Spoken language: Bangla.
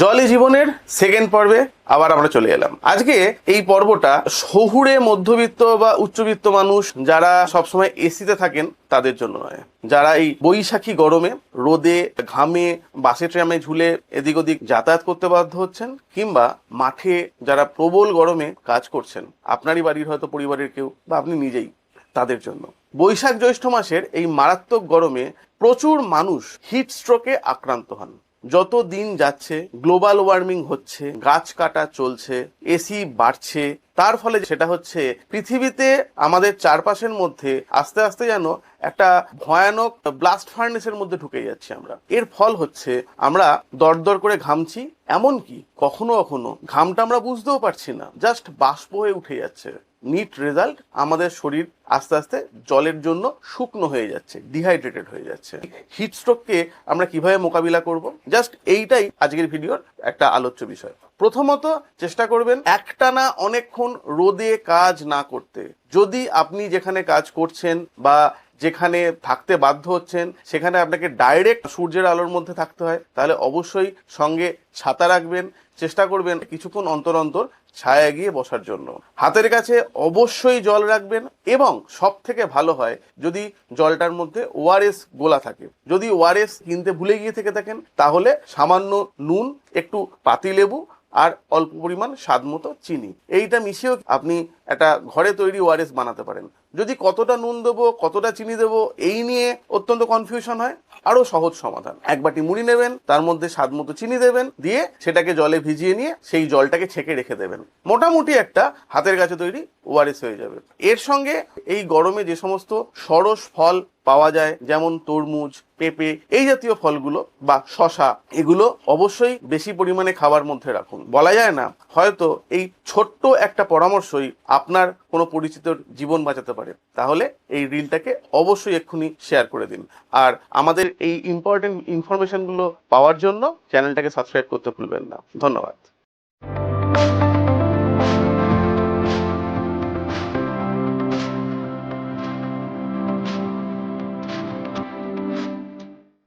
জলই জীবনের সেকেন্ড পর্বে আবার আমরা চলে এলাম। আজকে এই পর্বটা শহুরে মধ্যবিত্ত বা উচ্চবিত্ত মানুষ যারা সবসময় এসিতে থাকেন তাদের জন্য নয়, যারা এই বৈশাখী গরমে রোদে ঘামে বাসে ট্রামে ঝুলে এদিক ওদিক যাতায়াত করতে বাধ্য হচ্ছেন, কিংবা মাঠে যারা প্রবল গরমে কাজ করছেন, আপনারই বাড়ির হয়তো পরিবারের কেউ বা আপনি নিজেই, তাদের জন্য বৈশাখ জ্যৈষ্ঠ মাসের এই মারাত্মক গরমে প্রচুর মানুষ হিট স্ট্রোকে আক্রান্ত হন। যত দিন যাচ্ছে গ্লোবাল ওয়ার্মিং হচ্ছে, গাছ কাটা চলছে, এসি বাড়ছে, তার ফলে সেটা হচ্ছে পৃথিবীতে আমাদের চারপাশের মধ্যে আস্তে আস্তে যেন একটা ভয়ানক ব্লাস্ট ফার্নেসের মধ্যে ঢুকে যাচ্ছি আমরা। এর ফল হচ্ছে আমরা দরদর করে ঘামছি, এমনকি কখনো কখনো ঘামটা আমরা বুঝতেও পারছি না, জাস্ট বাষ্প হয়ে উঠে যাচ্ছে। নিট রেজাল্ট, আমাদের শরীর আস্তে আস্তে জলের জন্য শুকনো হয়ে যাচ্ছে, ডিহাইড্রেটেড হয়ে যাচ্ছে। হিট স্ট্রোককে আমরা কিভাবে মোকাবিলা করব, জাস্ট এইটাই আজকের ভিডিওর একটা আলোচ্য বিষয়। প্রথমত চেষ্টা করবেন একটানা অনেকক্ষণ রোদে কাজ না করতে। যদি আপনি যেখানে কাজ করছেন বা যেখানে থাকতে বাধ্য হচ্ছেন সেখানে আপনাকে ডাইরেক্ট সূর্যের আলোর মধ্যে থাকতে হয়, তাহলে অবশ্যই সঙ্গে ছাতা রাখবেন। চেষ্টা করবেন কিছুক্ষণ অন্তর অন্তর ছায়া গিয়ে বসার জন্য। হাতের কাছে অবশ্যই জল রাখবেন, এবং সব থেকে ভালো হয় যদি জলটার মধ্যে ওআরএস গোলা থাকে। যদি ওআরএস কিনতে ভুলে গিয়ে থেকে থাকেন তাহলে সামান্য নুন, একটু পাতিলেবু আর অল্প পরিমাণ স্বাদ মতো চিনি, এইটা মিশিয়েও আপনি একটা ঘরে তৈরি ওআরএস বানাতে পারেন। যদি কতটা নুন দেবো কতটা চিনি দেবো এই নিয়ে অত্যন্ত কনফিউশন হয়, আরো সহজ সমাধান, এক বাটি মুড়ি নেবেন, তার মধ্যে স্বাদ মতো চিনি দেবেন, দিয়ে সেটাকে জলে ভিজিয়ে নিয়ে সেই জলটাকে ছেঁকে রেখে দেবেন। মোটামুটি একটা হাতের কাছে তৈরি ওআরএস হয়ে যাবে। এর সঙ্গে এই গরমে যে সমস্ত সরস ফল পাওয়া যায়, যেমন তরমুজ, পেঁপে, এই জাতীয় ফলগুলো বা শশা, এগুলো অবশ্যই বেশি পরিমাণে খাবার মধ্যে রাখুন। বলা যায় না, হয়তো এই ছোট্ট একটা পরামর্শই আপনার কোনো পরিচিতর জীবন বাঁচাতে পারে। তাহলে এই রিলটাকে অবশ্যই এক্ষুনি শেয়ার করে দিন, আর আমাদের এই ইম্পর্টেন্ট ইনফরমেশনগুলো পাওয়ার জন্য চ্যানেলটাকে সাবস্ক্রাইব করতে ভুলবেন না। ধন্যবাদ।